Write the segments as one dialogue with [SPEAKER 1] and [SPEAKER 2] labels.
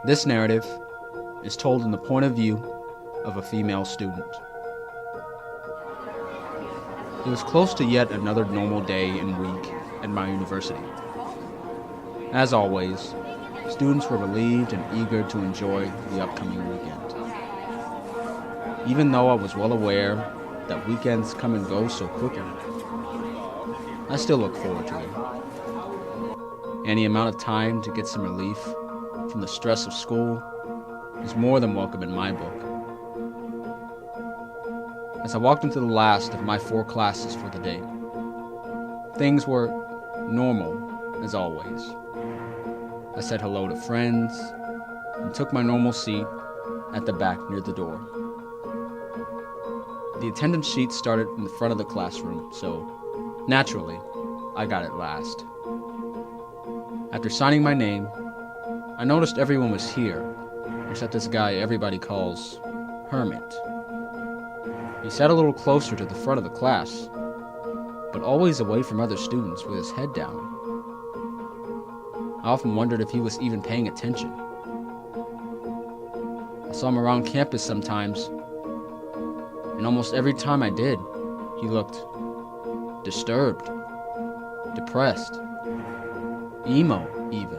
[SPEAKER 1] This narrative is told in the point of view of a female student. It was close to yet another normal day and week at my university. As always, students were relieved and eager to enjoy the upcoming weekend. Even though I was well aware that weekends come and go so quickly, I still look forward to them. Any amount of time to get some relief from the stress of school is more than welcome in my book. As I walked into the last of my 4 classes for the day, things were normal as always. I said hello to friends and took my normal seat at the back near the door. The attendance sheet started in the front of the classroom, so naturally, I got it last. After signing my name, I noticed everyone was here, except this guy everybody calls Hermit. He sat a little closer to the front of the class, but always away from other students with his head down. I often wondered if he was even paying attention. I saw him around campus sometimes, and almost every time I did, he looked disturbed, depressed, emo even.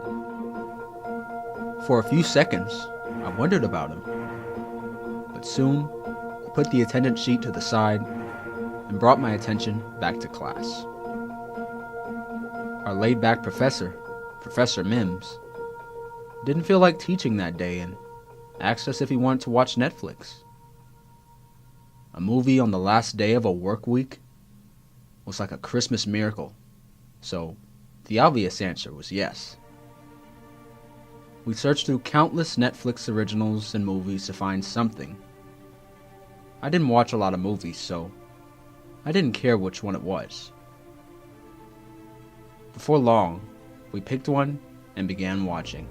[SPEAKER 1] For a few seconds, I wondered about him, but soon I put the attendance sheet to the side and brought my attention back to class. Our laid-back professor, Professor Mims, didn't feel like teaching that day and asked us if he wanted to watch Netflix. A movie on the last day of a work week was like a Christmas miracle, so the obvious answer was yes. We searched through countless Netflix originals and movies to find something. I didn't watch a lot of movies, so I didn't care which one it was. Before long, we picked one and began watching.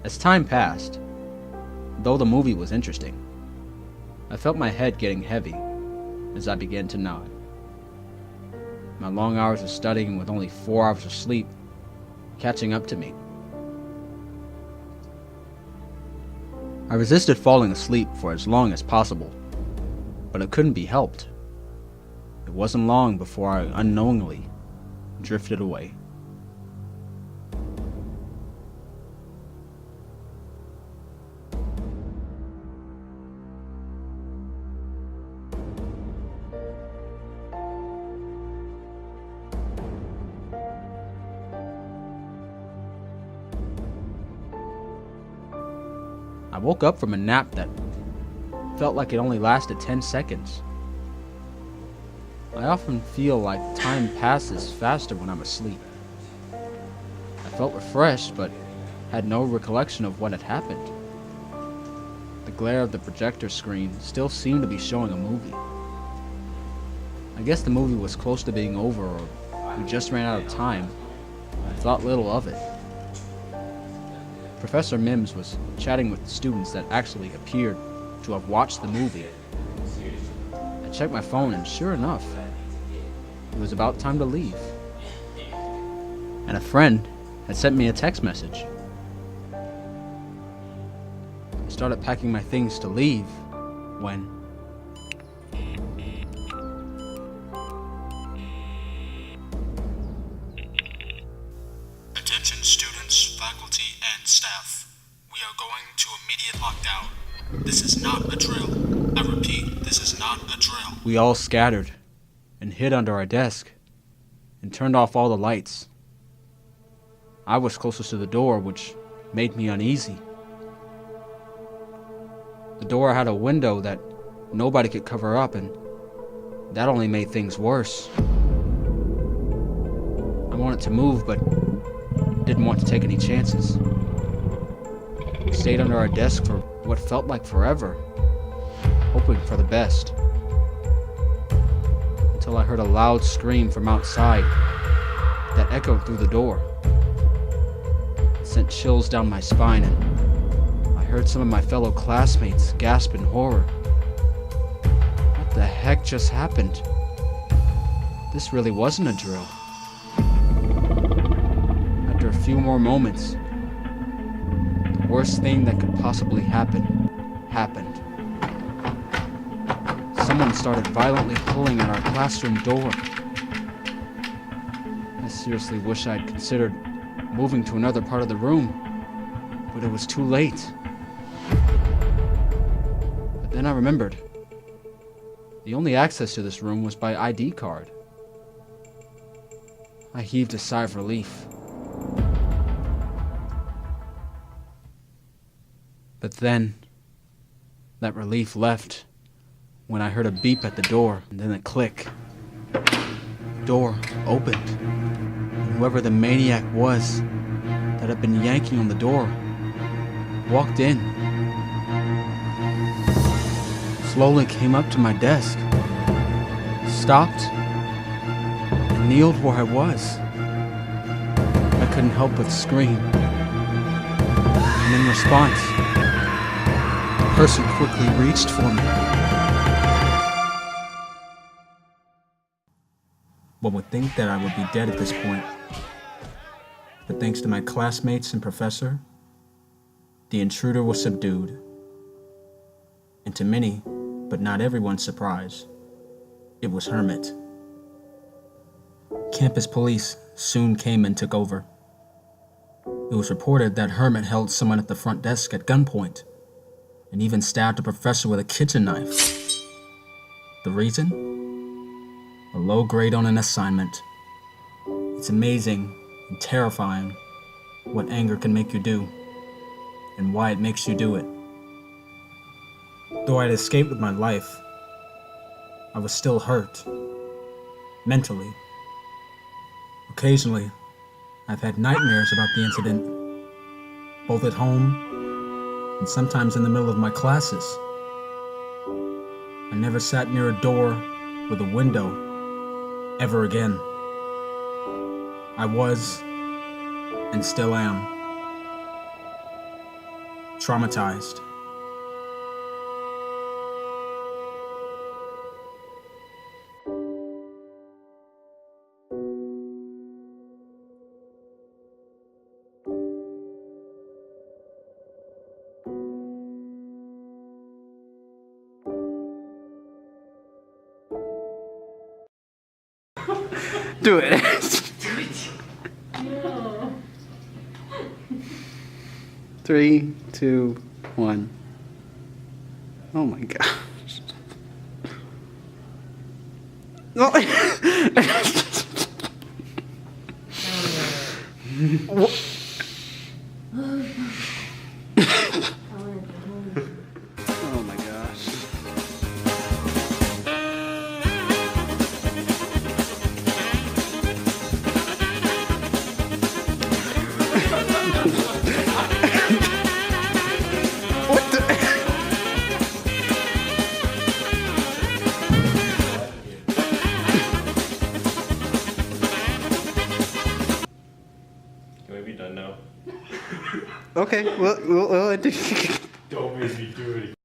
[SPEAKER 1] As time passed, though the movie was interesting, I felt my head getting heavy as I began to nod. My long hours of studying with only 4 hours of sleep catching up to me. I resisted falling asleep for as long as possible, but it couldn't be helped. It wasn't long before I unknowingly drifted away. I woke up from a nap that felt like it only lasted 10 seconds. I often feel like time passes faster when I'm asleep. I felt refreshed, but had no recollection of what had happened. The glare of the projector screen still seemed to be showing a movie. I guess the movie was close to being over, or we just ran out of time. I thought little of it. Professor Mims was chatting with the students that actually appeared to have watched the movie. I checked my phone and sure enough, it was about time to leave. And a friend had sent me a text message. I started packing my things to leave when
[SPEAKER 2] Attention students, faculty, and staff. We are going to immediate lockdown. This is not a drill. I repeat, this is not a drill.
[SPEAKER 1] we all scattered and hid under our desk and turned off all the lights. I was closest to the door, which made me uneasy. The door had a window that nobody could cover up, and that only made things worse. I wanted to move, but didn't want to take any chances. We stayed under our desk for what felt like forever, hoping for the best. Until I heard a loud scream from outside that echoed through the door. It sent chills down my spine, and I heard some of my fellow classmates gasp in horror. the heck just happened? This really wasn't a drill. After a few more moments, the worst thing that could possibly happen happened. Someone started violently pulling at our classroom door. I seriously wish I'd considered moving to another part of the room, but it was too late. But then I remembered. The only access to this room was by ID card. I heaved a sigh of relief. But then, that relief left when I heard a beep at the door and then a click. The door opened, and whoever the maniac was that had been yanking on the door walked in. Slowly came up to my desk, stopped, and kneeled where I was. I couldn't help but scream. And in response, the person quickly reached for me. One would think that I would be dead at this point, but thanks to my classmates and professor, the intruder was subdued. And to many, but not everyone's surprise, it was Hermit. Campus police soon came and took over. It was reported that Hermit held someone at the front desk at gunpoint and even stabbed a professor with a kitchen knife. The reason? A low grade on an assignment. It's amazing and terrifying what anger can make you do and why it makes you do it. Though I had escaped with my life, I was still hurt, mentally. Occasionally, I've had nightmares about the incident, both at home and sometimes in the middle of my classes. I never sat near a door with a window ever again. I was, and still am, traumatized. Do it.
[SPEAKER 3] No.
[SPEAKER 1] 3, 2, 1. Oh my gosh. No. Oh my gosh. What the?
[SPEAKER 4] Can we be done now?
[SPEAKER 1] Okay, well,
[SPEAKER 4] Don't make me do it again.